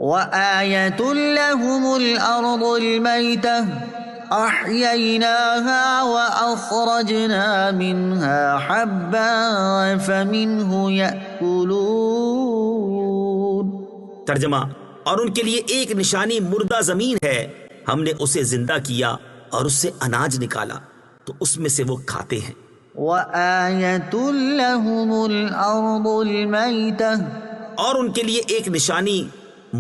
وَآيَةٌ لَهُمُ الْأَرْضُ الْمَيْتَةُ أَحْيَيْنَاهَا وَأَخْرَجْنَا مِنْهَا حَبًّا فَمِنْهُ يَأْكُلُونَ۔ ترجمہ، اور ان کے لیے ایک نشانی مردہ زمین ہے، ہم نے اسے زندہ کیا اور اس سے اناج نکالا تو اس میں سے وہ کھاتے ہیں۔ وَآيَةٌ لَهُمُ الْأَرْضُ الْمَيْتَةُ، اور ان کے لیے ایک نشانی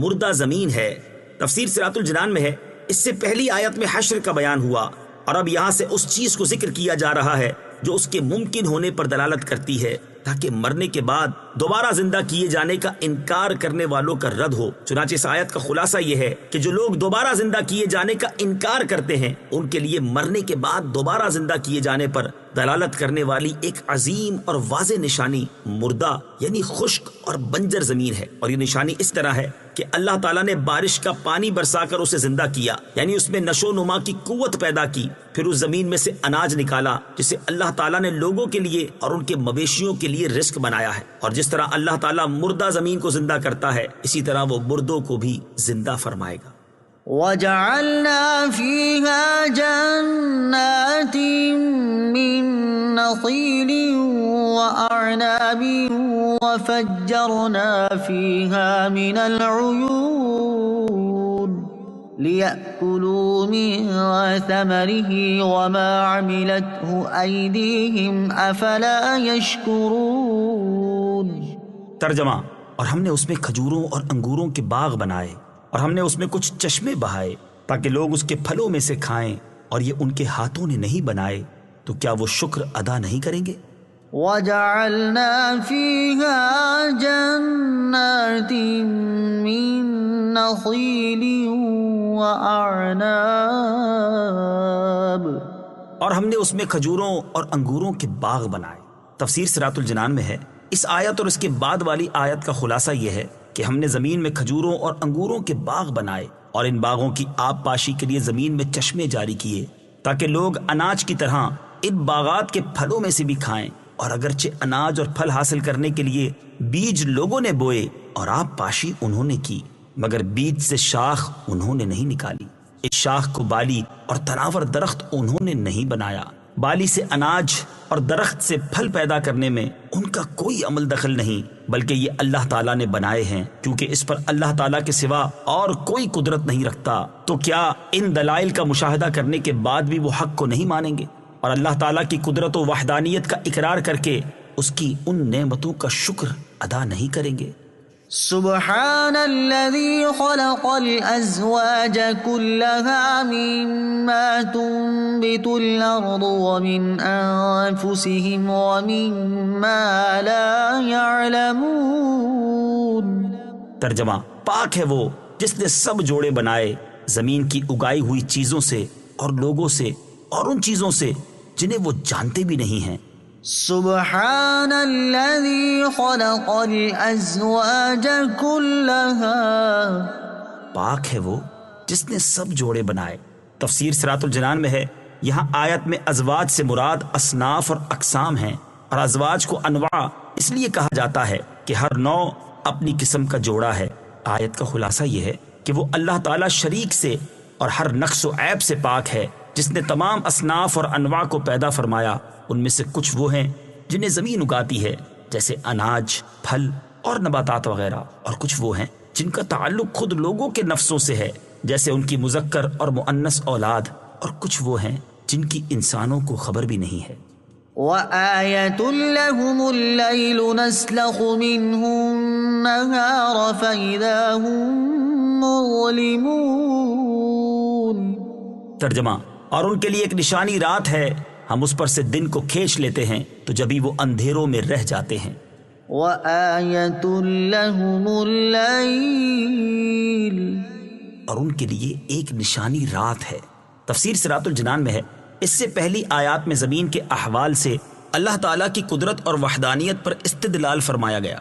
مردہ زمین ہے۔ تفسیر صراط الجنان میں ہے، اس سے پہلی آیت میں حشر کا بیان ہوا، اور اب یہاں سے اس چیز کو ذکر کیا جا رہا ہے جو اس کے ممکن ہونے پر دلالت کرتی ہے، تاکہ مرنے کے بعد دوبارہ زندہ کیے جانے کا انکار کرنے والوں کا رد ہو۔ چنانچہ اس آیت کا خلاصہ یہ ہے کہ جو لوگ دوبارہ زندہ کیے جانے کا انکار کرتے ہیں، ان کے لیے مرنے کے بعد دوبارہ زندہ کیے جانے پر دلالت کرنے والی ایک عظیم اور واضح نشانی مردہ یعنی خشک اور بنجر زمین ہے۔ اور یہ نشانی اس طرح ہے کہ اللہ تعالیٰ نے بارش کا پانی برسا کر اسے زندہ کیا، یعنی اس میں نشو و نما کی قوت پیدا کی، پھر اس زمین میں سے اناج نکالا جسے اللہ تعالیٰ نے لوگوں کے لیے اور ان کے مویشیوں کے لیے رزق بنایا ہے۔ اور جس طرح اللہ تعالیٰ مردہ زمین کو زندہ کرتا ہے، اسی طرح وہ مردوں کو بھی زندہ فرمائے گا۔ وَجَعَلْنَا فِيهَا جَنَّاتٍ مِّن نَّخِيلٍ وَأَعْنَابٍ وَفَجَّرْنَا فِيهَا مِنَ الْعُيُونِ لِيَأْكُلُوا مِن ثَمَرِهِ وَمَا عَمِلَتْهُ أَيْدِيهِمْ أَفَلَا يَشْكُرُونَ۔ ترجمہ، اور ہم نے اس میں کھجوروں اور انگوروں کے باغ بنائے، اور ہم نے اس میں کچھ چشمے بہائے تاکہ لوگ اس کے پھلوں میں سے کھائیں، اور یہ ان کے ہاتھوں نے نہیں بنائے، تو کیا وہ شکر ادا نہیں کریں گے؟ وَجَعَلْنَا فِيهَا جَنَّاتٍ مِّن نَّخِيلٍ وَأَعْنَابٍ، اور ہم نے اس میں کھجوروں اور انگوروں کے باغ بنائے۔ تفسیر صراط الجنان میں ہے، اس آیت اور اس کے بعد والی آیت کا خلاصہ یہ ہے کہ ہم نے زمین میں کھجوروں اور انگوروں کے باغ بنائے، اور ان باغوں کی آب پاشی کے لیے زمین میں چشمے جاری کیے تاکہ لوگ اناج کی طرح ان باغات کے پھلوں میں سے بھی کھائیں۔ اور اگرچہ اناج اور پھل حاصل کرنے کے لیے بیج لوگوں نے بوئے اور آب پاشی انہوں نے کی، مگر بیج سے شاخ انہوں نے نہیں نکالی، اس شاخ کو بالی اور تناور درخت انہوں نے نہیں بنایا۔ بالی سے اناج اور درخت سے پھل پیدا کرنے میں ان کا کوئی عمل دخل نہیں، بلکہ یہ اللہ تعالیٰ نے بنائے ہیں، کیونکہ اس پر اللہ تعالیٰ کے سوا اور کوئی قدرت نہیں رکھتا۔ تو کیا ان دلائل کا مشاہدہ کرنے کے بعد بھی وہ حق کو نہیں مانیں گے اور اللہ تعالیٰ کی قدرت و وحدانیت کا اقرار کر کے اس کی ان نعمتوں کا شکر ادا نہیں کریں گے؟ سبحان الذي خلق الأزواج كلها مما تنبت الأرض ومن أنفسهم ومما لا يعلمون۔ ترجمہ، پاک ہے وہ جس نے سب جوڑے بنائے زمین کی اگائی ہوئی چیزوں سے اور لوگوں سے اور ان چیزوں سے جنہیں وہ جانتے بھی نہیں ہیں۔ سبحان الذي خلق الازواج كلها، پاک ہے وہ جس نے سب جوڑے بنائے۔ تفسیر صراط الجنان میں ہے، یہاں آیت میں ازواج سے مراد اصناف اور اقسام ہیں، اور ازواج کو انواع اس لیے کہا جاتا ہے کہ ہر نوع اپنی قسم کا جوڑا ہے۔ آیت کا خلاصہ یہ ہے کہ وہ اللہ تعالیٰ شریک سے اور ہر نقص و عیب سے پاک ہے، جس نے تمام اصناف اور انواع کو پیدا فرمایا۔ ان میں سے کچھ وہ ہیں جنہیں زمین اگاتی ہے، جیسے اناج، پھل اور نباتات وغیرہ، اور کچھ وہ ہیں جن کا تعلق خود لوگوں کے نفسوں سے ہے، جیسے ان کی مذکر اور مؤنث اولاد، اور کچھ وہ ہیں جن کی انسانوں کو خبر بھی نہیں ہے۔ وَآيَةٌ لَهُمُ اللَّيْلُ نَسْلَخُ مِنْهُ النَّهَارَ فَإِذَا هُمْ مُظْلِمُونَ۔ ترجمہ، اور ان کے لیے ایک نشانی رات ہے، ہم اس پر سے دن کو کھینچ لیتے ہیں تو جبھی وہ اندھیروں میں رہ جاتے ہیں۔ وَآيَةٌ لَهُمُ اللَّيْلُ، اور ان کے لیے ایک نشانی رات ہے۔ تفسیر صراط الجنان میں ہے، اس سے پہلی آیات میں زمین کے احوال سے اللہ تعالیٰ کی قدرت اور وحدانیت پر استدلال فرمایا گیا،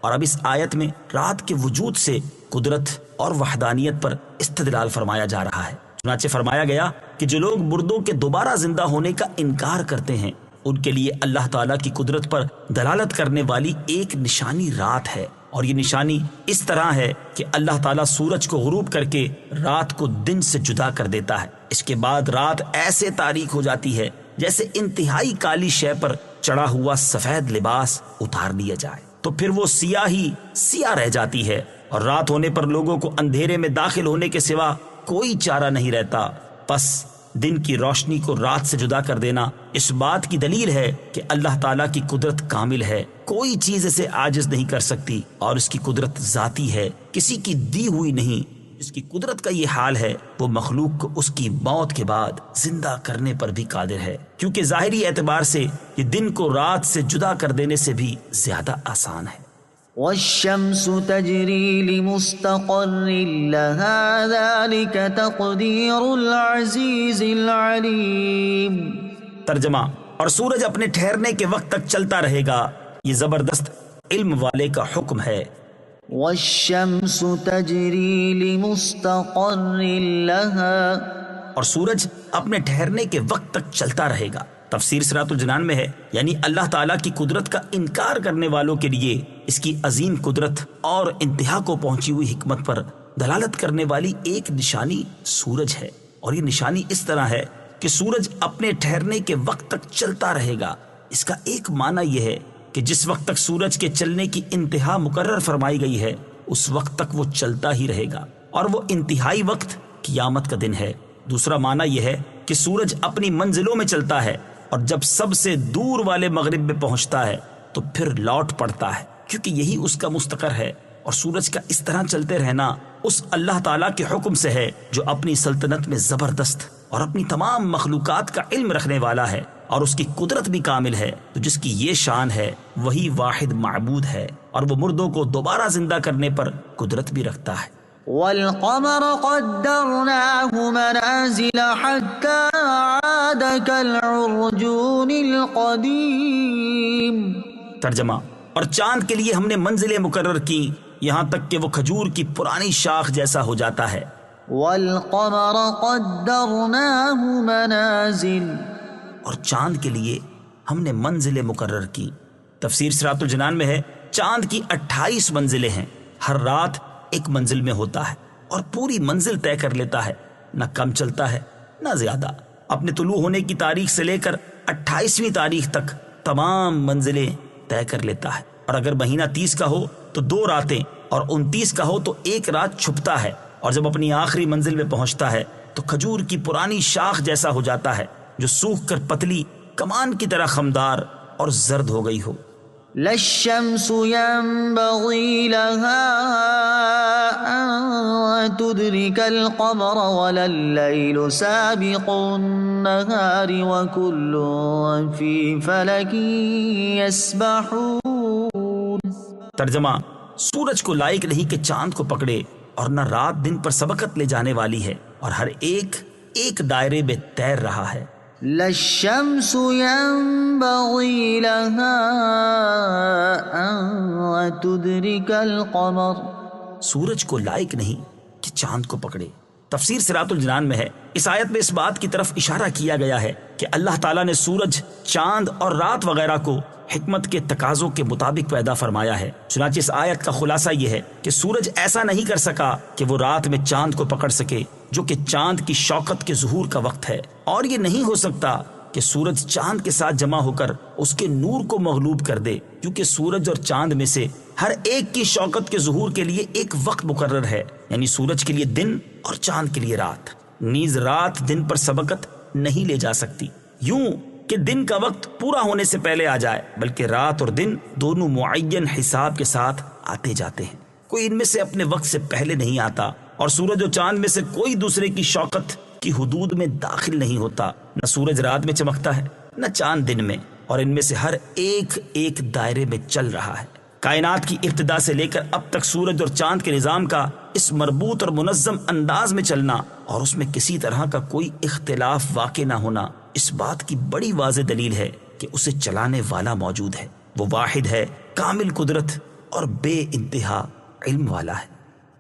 اور اب اس آیت میں رات کے وجود سے قدرت اور وحدانیت پر استدلال فرمایا جا رہا ہے۔ چنانچہ فرمایا گیا کہ جو لوگ مردوں کے دوبارہ زندہ ہونے کا انکار کرتے ہیں، ان کے لیے اللہ تعالیٰ کی قدرت پر دلالت کرنے والی ایک نشانی رات ہے، اور یہ نشانی اس طرح ہے کہ اللہ تعالیٰ سورج کو غروب کر کے رات کو دن سے جدا کر دیتا ہے. اس کے بعد رات ایسے تاریک ہو جاتی ہے جیسے انتہائی کالی شے پر چڑھا ہوا سفید لباس اتار دیا جائے، تو پھر وہ سیاہ ہی سیاہ رہ جاتی ہے، اور رات ہونے پر لوگوں کو اندھیرے میں داخل ہونے کے سوا کوئی چارہ نہیں رہتا. پس دن کی روشنی کو رات سے جدا کر دینا اس بات کی دلیل ہے کہ اللہ تعالیٰ کی قدرت کامل ہے، کوئی چیز اسے عاجز نہیں کر سکتی، اور اس کی قدرت ذاتی ہے، کسی کی دی ہوئی نہیں. جس کی قدرت کا یہ حال ہے وہ مخلوق کو اس کی موت کے بعد زندہ کرنے پر بھی قادر ہے، کیونکہ ظاہری اعتبار سے یہ دن کو رات سے جدا کر دینے سے بھی زیادہ آسان ہے. والشمس تجری لمستقر لها ذلك تقدیر العزیز العلیم. ترجمہ: اور سورج اپنے ٹھہرنے کے وقت تک چلتا رہے گا، یہ زبردست علم والے کا حکم ہے. والشمس تجری لمستقر لها، اور سورج اپنے ٹھہرنے کے وقت تک چلتا رہے گا. تفسیر صراط الجنان میں ہے، یعنی اللہ تعالیٰ کی قدرت کا انکار کرنے والوں کے لیے اس کی عظیم قدرت اور انتہا کو پہنچی ہوئی حکمت پر دلالت کرنے والی ایک نشانی سورج ہے. اور یہ نشانی اس طرح ہے کہ سورج اپنے ٹھہرنے کے وقت تک چلتا رہے گا. اس کا ایک معنی یہ ہے کہ جس وقت تک سورج کے چلنے کی انتہا مقرر فرمائی گئی ہے اس وقت تک وہ چلتا ہی رہے گا، اور وہ انتہائی وقت قیامت کا دن ہے. دوسرا معنی یہ ہے کہ سورج اپنی منزلوں میں چلتا ہے، اور جب سب سے دور والے مغرب میں پہنچتا ہے تو پھر لوٹ پڑتا ہے، کیونکہ یہی اس کا مستقر ہے. اور سورج کا اس طرح چلتے رہنا اس اللہ تعالیٰ کے حکم سے ہے جو اپنی سلطنت میں زبردست اور اپنی تمام مخلوقات کا علم رکھنے والا ہے، اور اس کی قدرت بھی کامل ہے. تو جس کی یہ شان ہے وہی واحد معبود ہے، اور وہ مردوں کو دوبارہ زندہ کرنے پر قدرت بھی رکھتا ہے. والقمر قدرناه منازل حتى عاد كالعرجون القديم. ترجمہ: اور چاند کے لیے ہم نے منزلیں مقرر کی یہاں تک کہ وہ کھجور کی پرانی شاخ جیسا ہو جاتا ہے. والقمر قدرناه منازل، اور چاند کے لیے ہم نے منزلیں مقرر کی. تفسیر صراط الجنان میں ہے، چاند کی 28 منزلیں ہیں، ہر رات ایک منزل میں ہوتا ہے اور پوری منزل طے کر لیتا ہے، نہ کم چلتا ہے نہ زیادہ. اپنے طلوع ہونے کی تاریخ سے لے کر 28ویں تاریخ تک تمام منزلیں طے کر لیتا ہے. اور اگر مہینہ 30 کا ہو تو 2 راتیں، اور 29 کا ہو تو 1 رات چھپتا ہے، اور جب اپنی آخری منزل میں پہنچتا ہے تو کھجور کی پرانی شاخ جیسا ہو جاتا ہے جو سوکھ کر پتلی کمان کی طرح خمدار اور زرد ہو گئی ہو. لا الشمس ينبغي لها أن تدرك القمر ولا الليل سابق النهار وكل في فلك يسبحون. ترجمہ: سورج کو لائق نہیں کہ چاند کو پکڑے، اور نہ رات دن پر سبقت لے جانے والی ہے، اور ہر ایک ایک دائرے میں تیر رہا ہے. لا الشمس ينبغي لها أن تدرك القمر، سورج کو لائق نہیں کہ چاند کو پکڑے. تفسیر صراط الجنان میں ہے، اس آیت میں اس بات کی طرف اشارہ کیا گیا ہے کہ اللہ تعالیٰ نے سورج، چاند اور رات وغیرہ کو حکمت کے تقاضوں کے مطابق پیدا فرمایا ہے. چنانچہ اس آیت کا خلاصہ یہ ہے کہ سورج ایسا نہیں کر سکا کہ وہ رات میں چاند کو پکڑ سکے، جو کہ چاند کی شوکت کے ظہور کا وقت ہے، اور یہ نہیں ہو سکتا کہ سورج چاند کے ساتھ جمع ہو کر اس کے نور کو مغلوب کر دے، کیونکہ سورج اور چاند میں سے ہر ایک کی شوکت کے ظہور کے لیے ایک وقت مقرر ہے، یعنی سورج کے لیے دن اور چاند کے لیے رات. نیز رات دن پر سبقت نہیں لے جا سکتی یوں کہ دن کا وقت پورا ہونے سے پہلے آ جائے، بلکہ رات اور دن دونوں معین حساب کے ساتھ آتے جاتے ہیں، کوئی ان میں سے اپنے وقت سے پہلے نہیں آتا، اور سورج اور چاند میں سے کوئی دوسرے کی شوکت کی حدود میں داخل نہیں ہوتا. نہ سورج رات میں چمکتا ہے نہ چاند دن میں، اور ان میں سے ہر ایک ایک دائرے میں چل رہا ہے. کائنات کی ابتدا سے لے کر اب تک سورج اور چاند کے نظام کا اس مربوط اور منظم انداز میں چلنا اور اس میں کسی طرح کا کوئی اختلاف واقع نہ ہونا اس بات کی بڑی واضح دلیل ہے کہ اسے چلانے والا موجود ہے. وہ واحد ہے، کامل قدرت اور بے انتہا علم والا ہے.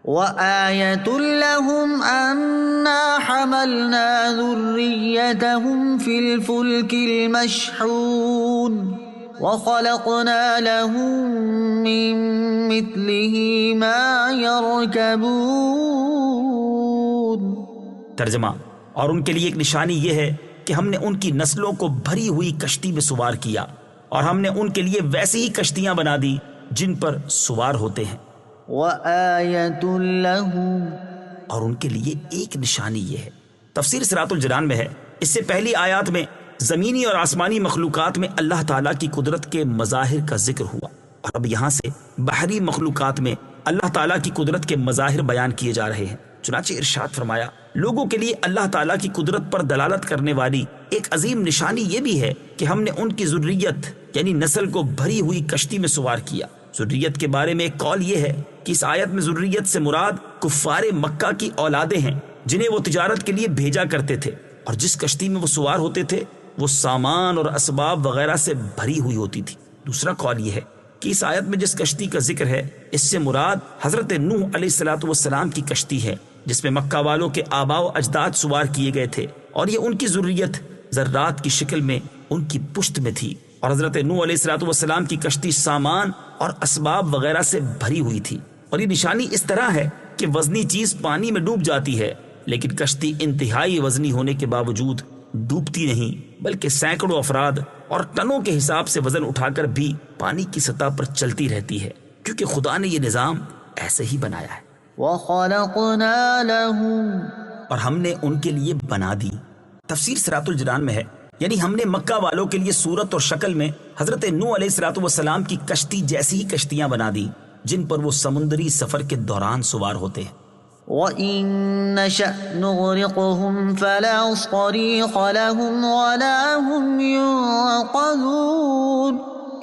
وآية لهم أنا حملنا ذريتهم في الفلك المشحون وخلقنا لهم من مثله ما يركبون. ترجمہ، اور ان کے لیے ایک نشانی یہ ہے کہ ہم نے ان کی نسلوں کو بھری ہوئی کشتی میں سوار کیا، اور ہم نے ان کے لیے ویسی ہی کشتیاں بنا دی جن پر سوار ہوتے ہیں. وآیۃ لہم، اور ان کے لیے ایک نشانی یہ ہے. تفسیر صراط الجنان میں ہے، اس سے پہلی آیات میں زمینی اور آسمانی مخلوقات میں اللہ تعالیٰ کی قدرت کے مظاہر کا ذکر ہوا، اور اب یہاں سے بحری مخلوقات میں اللہ تعالیٰ کی قدرت کے مظاہر بیان کیے جا رہے ہیں. چنانچہ ارشاد فرمایا، لوگوں کے لیے اللہ تعالیٰ کی قدرت پر دلالت کرنے والی ایک عظیم نشانی یہ بھی ہے کہ ہم نے ان کی ذریت یعنی نسل کو بھری ہوئی کشتی میں سوار کیا. ذریت کے بارے میں ایک قول یہ ہے کہ اس آیت میں ذریت سے مراد کفار مکہ کی اولادیں ہیں جنہیں وہ تجارت کے لیے بھیجا کرتے تھے، اور جس کشتی میں وہ سوار ہوتے تھے وہ سامان اور اسباب وغیرہ سے بھری ہوئی ہوتی تھی. دوسرا قول یہ ہے کہ اس آیت میں جس کشتی کا ذکر ہے اس سے مراد حضرت نوح علیہ السلام کی کشتی ہے، جس میں مکہ والوں کے آباء و اجداد سوار کیے گئے تھے، اور یہ ان کی ذریت ذرات کی شکل میں ان کی پشت میں تھی. اور حضرت نوح علیہ السلام کی کشتی سامان اور اسباب وغیرہ سے بھری ہوئی تھی. اور یہ نشانی اس طرح ہے کہ وزنی چیز پانی میں ڈوب جاتی ہے، لیکن کشتی انتہائی وزنی ہونے کے باوجود ڈوبتی نہیں، بلکہ سینکڑوں افراد اور ٹنوں کے حساب سے وزن اٹھا کر بھی پانی کی سطح پر چلتی رہتی ہے، کیونکہ خدا نے یہ نظام ایسے ہی بنایا ہے. وخلقنا لهم، اور ہم نے ان کے لیے بنا دی. تفسیر صراط الجنان میں ہے، یعنی ہم نے مکہ والوں کے لیے صورت اور شکل میں حضرت نوح علیہ السلام کی کشتی جیسی ہی کشتیاں بنا دی جن پر وہ سمندری سفر کے دوران سوار ہوتے ہیں. وَإِن نَّشَأْ نُغْرِقْهُمْ فَلَا صَرِيخَ لَهُمْ وَلَا هُمْ يُنقَذُونَ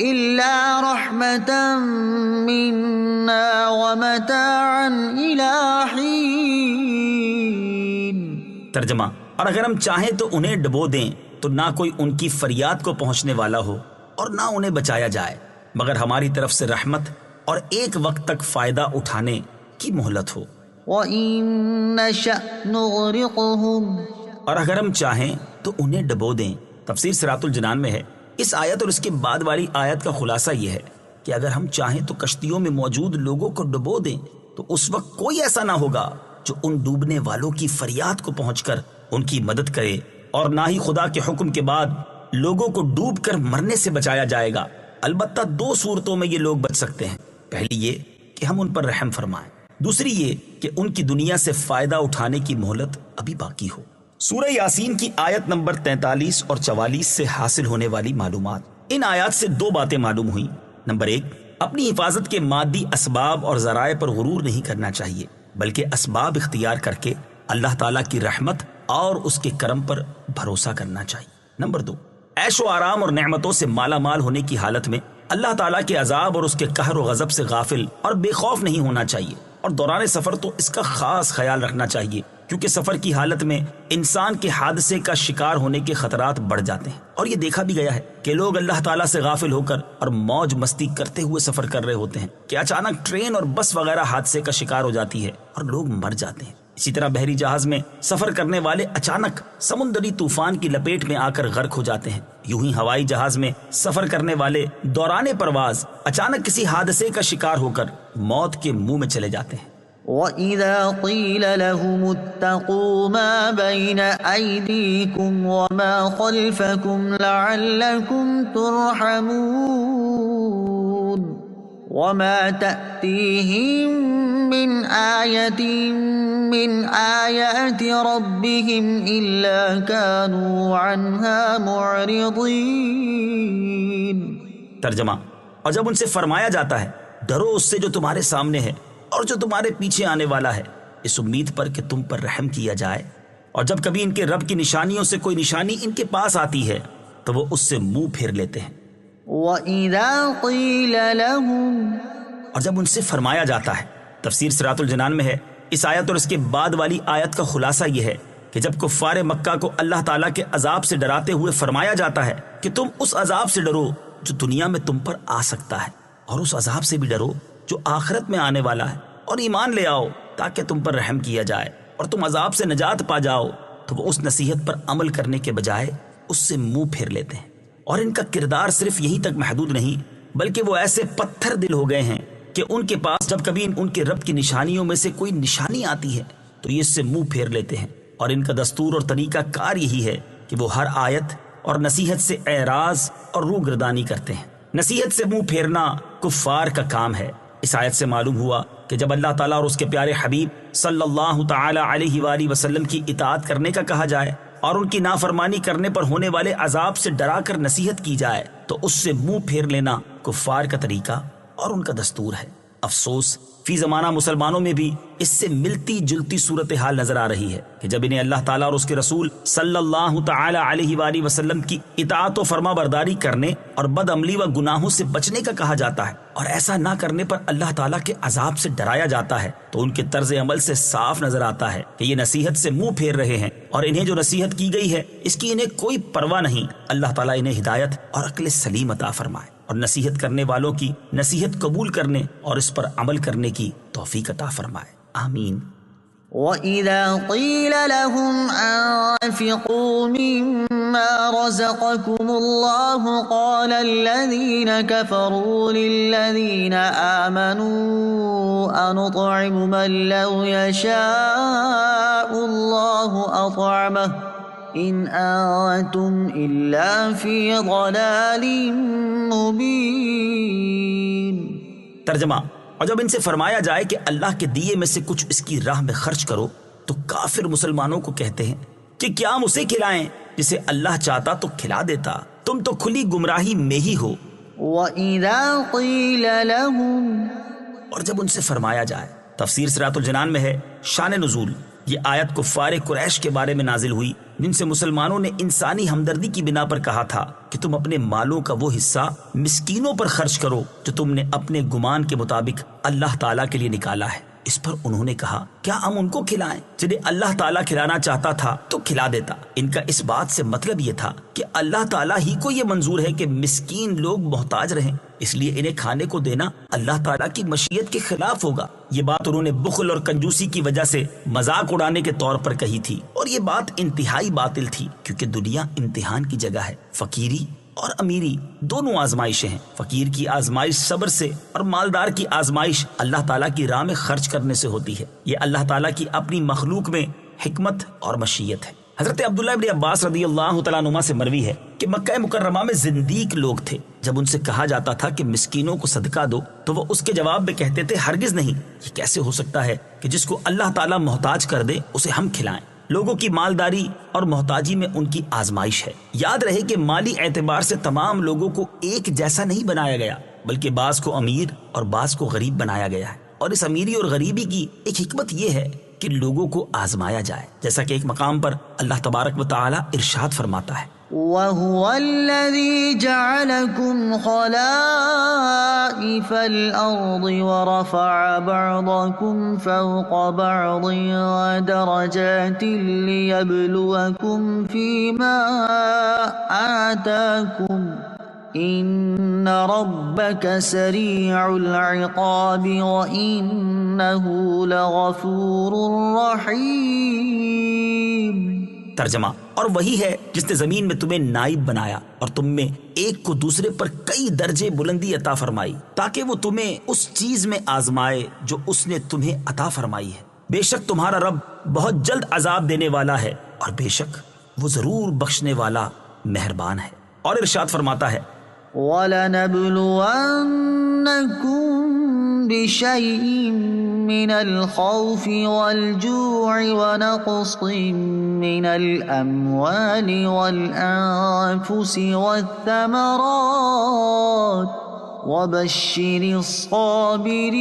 إِلَّا رَحْمَةً مِّنَّا وَمَتَاعًا إِلَىٰ حِينٍ. ترجمہ، اور اگر ہم چاہیں تو انہیں ڈبو دیں تو نہ کوئی ان کی فریاد کو پہنچنے والا ہو اور نہ انہیں بچایا جائے مگر ہماری طرف سے رحمت اور ایک وقت تک فائدہ اٹھانے کی مہلت ہو. وَإِن نَّشَأْ نُغْرِقْهُمْ، اور اگر ہم چاہیں تو انہیں ڈبو دیں. تفسیر صراط الجنان میں ہے، اس آیت اور اس کے بعد والی آیت کا خلاصہ یہ ہے کہ اگر ہم چاہیں تو کشتیوں میں موجود لوگوں کو ڈبو دیں تو اس وقت کوئی ایسا نہ ہوگا جو ان ڈوبنے والوں کی فریاد کو پہنچ کر ان کی مدد کرے، اور نہ ہی خدا کے حکم کے بعد لوگوں کو ڈوب کر مرنے سے بچایا جائے گا. البتہ دو صورتوں میں یہ لوگ بچ سکتے ہیں. پہلی یہ کہ ہم ان پر رحم فرمائیں، دوسری یہ کہ ان کی دنیا سے فائدہ اٹھانے کی مہلت ابھی باقی ہو. سورہ یاسین کی آیت نمبر 43 اور 44 سے حاصل ہونے والی معلومات. ان آیات سے دو باتیں معلوم ہوئیں. نمبر 1، اپنی حفاظت کے مادی اسباب اور ذرائع پر غرور نہیں کرنا چاہیے، بلکہ اسباب اختیار کر کے اللہ تعالیٰ کی رحمت اور اس کے کرم پر بھروسہ کرنا چاہیے. نمبر 2، عیش و آرام اور نعمتوں سے مالا مال ہونے کی حالت میں اللہ تعالیٰ کے عذاب اور اس کے قہر و غضب سے غافل اور بے خوف نہیں ہونا چاہیے. اور دوران سفر تو اس کا خاص خیال رکھنا چاہیے، کیونکہ سفر کی حالت میں انسان کے حادثے کا شکار ہونے کے خطرات بڑھ جاتے ہیں. اور یہ دیکھا بھی گیا ہے کہ لوگ اللہ تعالیٰ سے غافل ہو کر اور موج مستی کرتے ہوئے سفر کر رہے ہوتے ہیں کہ اچانک ٹرین اور بس وغیرہ حادثے کا شکار ہو جاتی ہے اور لوگ مر جاتے ہیں. اسی طرح بحری جہاز میں سفر کرنے والے اچانک سمندری طوفان کی لپیٹ میں آ کر غرق ہو جاتے ہیں. یوں ہی ہوائی جہاز میں سفر کرنے والے دوران پرواز اچانک کسی حادثے کا شکار ہو کر موت کے منہ میں چلے جاتے ہیں. وَإِذَا قِيلَ لَهُمُ اتَّقُوا مَا بَيْنَ أَيْدِيكُمْ وَمَا خَلْفَكُمْ لَعَلَّكُمْ تُرْحَمُونَ وَمَا تَأْتِيهِمْ مِنْ آيَةٍ مِنْ آيَاتِ رَبِّهِمْ إِلَّا كَانُوا عَنْهَا مُعْرِضِينَ. ترجمہ، اور جب ان سے فرمایا جاتا ہے ڈرو اس سے جو تمہارے سامنے ہے اور جو تمہارے پیچھے آنے والا ہے، اس امید پر کہ تم پر رحم کیا جائے، اور جب کبھی ان کے رب کی نشانیوں سے کوئی نشانی ان کے پاس آتی ہے تو وہ اس سے منہ پھیر لیتے ہیں. وَإِذَا قِيلَ لَهُمْ، اور جب ان سے فرمایا جاتا ہے. تفسیر صراط الجنان میں ہے، اس آیت اور اس کے بعد والی آیت کا خلاصہ یہ ہے کہ جب کفار مکہ کو اللہ تعالیٰ کے عذاب سے ڈراتے ہوئے فرمایا جاتا ہے کہ تم اس عذاب سے ڈرو جو دنیا میں تم پر آ سکتا ہے، اور اس عذاب سے بھی ڈرو جو آخرت میں آنے والا ہے، اور ایمان لے آؤ تاکہ تم پر رحم کیا جائے اور تم عذاب سے نجات پا جاؤ، تو وہ اس نصیحت پر عمل کرنے کے بجائے اس سے منہ پھیر لیتے ہیں. اور ان کا کردار صرف یہیں تک محدود نہیں بلکہ وہ ایسے پتھر دل ہو گئے ہیں کہ ان کے پاس جب کبھی ان کے رب کی نشانیوں میں سے کوئی نشانی آتی ہے تو یہ اس سے منہ پھیر لیتے ہیں، اور ان کا دستور اور طریقہ کار یہی ہے کہ وہ ہر آیت اور نصیحت سے اعراض اور روح گردانی کرتے ہیں۔ نصیحت سے منہ پھیرنا کفار کا کام ہے۔ اس آیت سے معلوم ہوا کہ جب اللہ تعالیٰ اور اس کے پیارے حبیب صلی اللہ تعالی علیہ وآلہ وسلم کی اطاعت کرنے کا کہا جائے اور ان کی نافرمانی کرنے پر ہونے والے عذاب سے ڈرا کر نصیحت کی جائے تو اس سے منہ پھیر لینا کفار کا طریقہ اور ان کا دستور ہے۔ افسوس فی زمانہ مسلمانوں میں بھی اس سے ملتی جلتی صورتحال نظر آ رہی ہے کہ جب انہیں اللہ تعالیٰ اور اس کے رسول صلی اللہ تعالی علیہ وآلہ وسلم کی اطاعت و فرما برداری کرنے اور بد عملی و گناہوں سے بچنے کا کہا جاتا ہے اور ایسا نہ کرنے پر اللہ تعالیٰ کے عذاب سے ڈرایا جاتا ہے تو ان کے طرز عمل سے صاف نظر آتا ہے کہ یہ نصیحت سے منہ پھیر رہے ہیں، اور انہیں جو نصیحت کی گئی ہے اس کی انہیں کوئی پرواہ نہیں۔ اللہ تعالیٰ انہیں ہدایت اور عقل سلیم عطا فرمائے اور نصیحت کرنے والوں کی نصیحت قبول کرنے اور اس پر عمل کرنے کی توفیق عطا فرمائے، آمین۔ وَإِذَا قِيلَ لَهُمْ أَنفِقُوا مِمَّا رَزَقَكُمُ اللَّهُ قَالَ الَّذِينَ كَفَرُوا لِلَّذِينَ آمَنُوا أَنُطْعِمُ مَن لَّوْ يَشَاءُ اللَّهُ أَطْعَمَهُ إِنْ أَنتُمْ إِلَّا فِي ضَلَالٍ مُّبِينٍ۔ ترجمہ: اور جب ان سے فرمایا جائے کہ اللہ کے دیے میں سے کچھ اس کی راہ میں خرچ کرو تو کافر مسلمانوں کو کہتے ہیں کہ کیا ہم اسے کھلائیں جسے اللہ چاہتا تو کھلا دیتا، تم تو کھلی گمراہی میں ہی ہو۔ وَإِذَا قِيلَ لَهُمْ، اور جب ان سے فرمایا جائے۔ تفسیر صراط الجنان میں ہے شان نزول: یہ آیت کفار قریش کے بارے میں نازل ہوئی جن سے مسلمانوں نے انسانی ہمدردی کی بنا پر کہا تھا کہ تم اپنے مالوں کا وہ حصہ مسکینوں پر خرچ کرو جو تم نے اپنے گمان کے مطابق اللہ تعالیٰ کے لیے نکالا ہے۔ اس پر انہوں نے کہا کیا ہم ان کو کھلائیں جنہیں اللہ تعالیٰ کھلانا چاہتا تھا تو کھلا دیتا۔ ان کا اس بات سے مطلب یہ تھا کہ اللہ تعالیٰ ہی کو یہ منظور ہے کہ مسکین لوگ محتاج رہیں، اس لیے انہیں کھانے کو دینا اللہ تعالیٰ کی مشیت کے خلاف ہوگا۔ یہ بات انہوں نے بخل اور کنجوسی کی وجہ سے مذاق اڑانے کے طور پر کہی تھی، اور یہ بات انتہائی باطل تھی کیونکہ دنیا امتحان کی جگہ ہے۔ فقیری اور امیری دونوں آزمائشیں ہیں۔ فقیر کی آزمائش صبر سے اور مالدار کی آزمائش اللہ تعالیٰ کی راہ میں خرچ کرنے سے ہوتی ہے۔ یہ اللہ تعالیٰ کی اپنی مخلوق میں حکمت اور مشیت ہے۔ حضرت عبداللہ ابن عباس رضی اللہ تعالیٰ عنہما سے مروی ہے کہ مکہ مکرمہ میں زندیق لوگ تھے۔ جب ان سے کہا جاتا تھا کہ مسکینوں کو صدقہ دو تو وہ اس کے جواب میں کہتے تھے ہرگز نہیں، یہ کیسے ہو سکتا ہے کہ جس کو اللہ تعالیٰ محتاج کر دے اسے ہم کھلائیں۔ لوگوں کی مالداری اور محتاجی میں ان کی آزمائش ہے۔ یاد رہے کہ مالی اعتبار سے تمام لوگوں کو ایک جیسا نہیں بنایا گیا، بلکہ بعض کو امیر اور بعض کو غریب بنایا گیا ہے، اور اس امیری اور غریبی کی ایک حکمت یہ ہے کہ لوگوں کو آزمایا جائے، جیسا کہ ایک مقام پر اللہ تبارک و تعالی ارشاد فرماتا ہے وَهُوَ الَّذِي جَعَلَكُمْ خَلَائِفَ الْأَرْضِ وَرَفَعَ بَعْضَكُمْ فَوْقَ بَعْضٍ دَرَجَاتٍ لِيَبْلُوَكُمْ فِيمَا آتَاكُمْ إِنَّ رَبَّكَ سَرِيعُ الْعِقَابِ وَإِنَّهُ لَغَفُورٌ رَحِيمٌ۔ ترجمہ: اور وہی ہے جس نے زمین میں تمہیں نائب بنایا اور تم میں ایک کو دوسرے پر کئی درجے بلندی عطا فرمائی تاکہ وہ تمہیں اس چیز میں آزمائے جو اس نے تمہیں عطا فرمائی ہے۔ بے شک تمہارا رب بہت جلد عذاب دینے والا ہے اور بے شک وہ ضرور بخشنے والا مہربان ہے۔ اور ارشاد فرماتا ہے وَلَنَبْلُوَنَّكُمْ بِشَيْءٍ مِّنَ الْخَوْفِ وَالْجُوعِ وَنَقْصٍ مِّنَ الْأَمْوَالِ وَالْأَنفُسِ وَالثَّمَرَاتِ وَبَشِّرِ الصَّابِرِينَ۔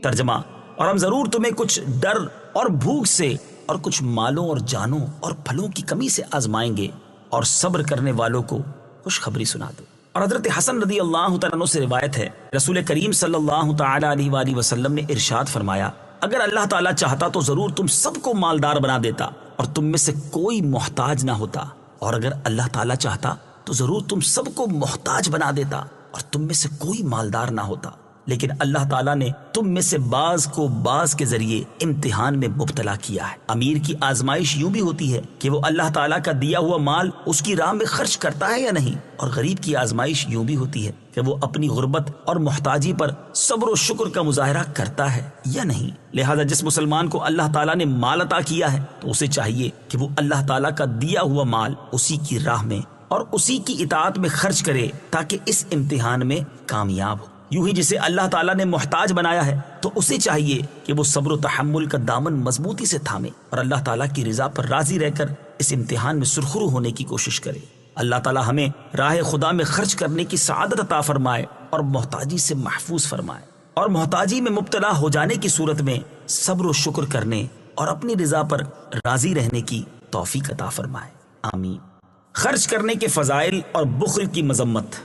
ترجمہ: اور ہم ضرور تمہیں کچھ ڈر اور بھوک سے اور کچھ مالوں اور جانوں اور پھلوں کی کمی سے آزمائیں گے، اور صبر کرنے والوں کو خوشخبری سنا دو۔ اور حضرت حسن رضی اللہ تعالیٰ عنہ سے روایت ہے رسول کریم صلی اللہ تعالی علیہ وآلہ وسلم نے ارشاد فرمایا اگر اللہ تعالیٰ چاہتا تو ضرور تم سب کو مالدار بنا دیتا اور تم میں سے کوئی محتاج نہ ہوتا، اور اگر اللہ تعالیٰ چاہتا تو ضرور تم سب کو محتاج بنا دیتا اور تم میں سے کوئی مالدار نہ ہوتا۔ لیکن اللہ تعالیٰ نے تم میں سے بعض کو بعض کے ذریعے امتحان میں مبتلا کیا ہے۔ امیر کی آزمائش یوں بھی ہوتی ہے کہ وہ اللہ تعالیٰ کا دیا ہوا مال اس کی راہ میں خرچ کرتا ہے یا نہیں، اور غریب کی آزمائش یوں بھی ہوتی ہے کہ وہ اپنی غربت اور محتاجی پر صبر و شکر کا مظاہرہ کرتا ہے یا نہیں۔ لہذا جس مسلمان کو اللہ تعالیٰ نے مال عطا کیا ہے تو اسے چاہیے کہ وہ اللہ تعالیٰ کا دیا ہوا مال اسی کی راہ میں اور اسی کی اطاعت میں خرچ کرے تاکہ اس امتحان میں کامیاب ہو۔ یوں ہی جسے اللہ تعالیٰ نے محتاج بنایا ہے تو اسے چاہیے کہ وہ صبر و تحمل کا دامن مضبوطی سے تھامے اور اللہ تعالیٰ کی رضا پر راضی رہ کر اس امتحان میں سرخرو ہونے کی کوشش کرے۔ اللہ تعالیٰ ہمیں راہ خدا میں خرچ کرنے کی سعادت عطا فرمائے اور محتاجی سے محفوظ فرمائے، اور محتاجی میں مبتلا ہو جانے کی صورت میں صبر و شکر کرنے اور اپنی رضا پر راضی رہنے کی توفیق عطا فرمائے، آمین۔ خرچ کرنے کے فضائل اور بخل کی مذمت۔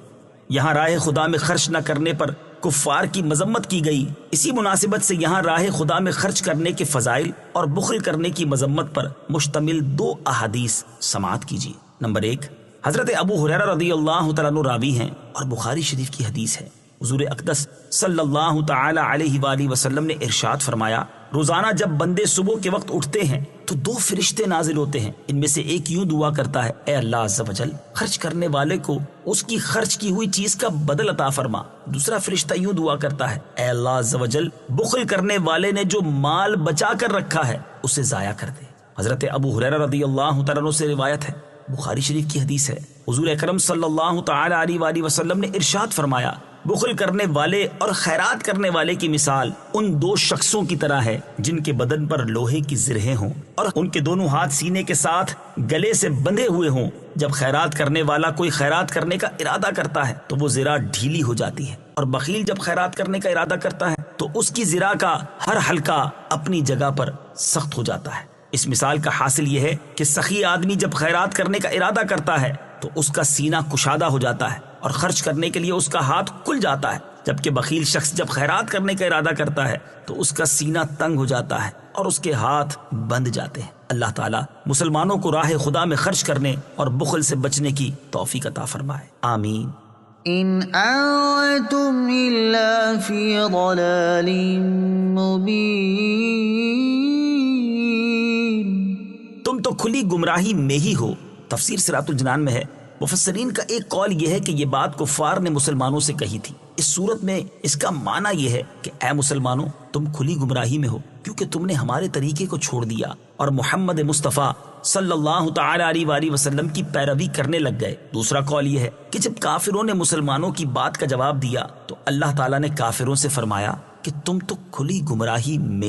یہاں راہ خدا میں خرچ نہ کرنے پر کفار کی مذمت کی گئی، اسی مناسبت سے یہاں راہ خدا میں خرچ کرنے کے فضائل اور بخل کرنے کی مذمت پر مشتمل 2 احادیث سماعت کیجیے۔ نمبر 1، حضرت ابو ہریرہ رضی اللہ تعالیٰ عنہ راوی ہیں اور بخاری شریف کی حدیث ہے۔ حضور اقدس صلی اللہ تعالی علیہ وآلہ وسلم نے ارشاد فرمایا، روزانہ جب بندے صبح کے وقت اٹھتے ہیں تو 2 فرشتے نازل ہوتے ہیں، ان میں سے ایک یوں دعا کرتا ہے، اے اللہ عز و جل خرچ کرنے والے کو اس کی خرچ کی ہوئی چیز کا بدل عطا فرما۔ دوسرا فرشتہ یوں دعا کرتا ہے، اے اللہ عز و جل بخل کرنے والے نے جو مال بچا کر رکھا ہے اسے ضائع کر دے۔ حضرت ابو ہریرہ رضی اللہ تعالیٰ عنہ سے روایت ہے، بخاری شریف کی حدیث ہے، حضور اکرم صلی اللہ تعالی علیہ وآلہ وسلم نے ارشاد فرمایا، بخل کرنے والے اور خیرات کرنے والے کی مثال ان 2 شخصوں کی طرح ہے جن کے بدن پر لوہے کی زرہیں ہوں اور ان کے دونوں ہاتھ سینے کے ساتھ گلے سے بندھے ہوئے ہوں۔ جب خیرات کرنے والا کوئی خیرات کرنے کا ارادہ کرتا ہے تو وہ زرہ ڈھیلی ہو جاتی ہے، اور بخیل جب خیرات کرنے کا ارادہ کرتا ہے تو اس کی زرہ کا ہر حلقہ اپنی جگہ پر سخت ہو جاتا ہے۔ اس مثال کا حاصل یہ ہے کہ سخی آدمی جب خیرات کرنے کا ارادہ کرتا ہے تو اس کا سینہ کشادہ ہو جاتا ہے اور خرچ کرنے کے لیے اس کا ہاتھ کھل جاتا ہے، جبکہ بخیل شخص جب خیرات کرنے کا ارادہ کرتا ہے تو اس کا سینہ تنگ ہو جاتا ہے اور اس کے ہاتھ بند جاتے ہیں۔ اللہ تعالیٰ مسلمانوں کو راہ خدا میں خرچ کرنے اور بخل سے بچنے کی توفیق عطا فرمائے، آمین۔ إن أنتم إلا في ضلال مبين۔ تم تو کھلی گمراہی میں ہی ہو۔ تفسیر صراط الجنان میں ہے، مفسرین کا ایک قول یہ ہے کہ یہ بات کفار نے مسلمانوں سے کہی تھی۔ اس صورت میں اس کا معنی یہ ہے کہ اے مسلمانوں تم کھلی گمراہی میں ہو کیونکہ تم نے ہمارے طریقے کو چھوڑ دیا اور محمد مصطفیٰ صلی اللہ تعالی علیہ وآلہ وسلم کی پیروی کرنے لگ گئے۔ دوسرا قول یہ ہے کہ جب کافروں نے مسلمانوں کی بات کا جواب دیا تو اللہ تعالیٰ نے کافروں سے فرمایا کہ تم تو کھلی گمراہی میں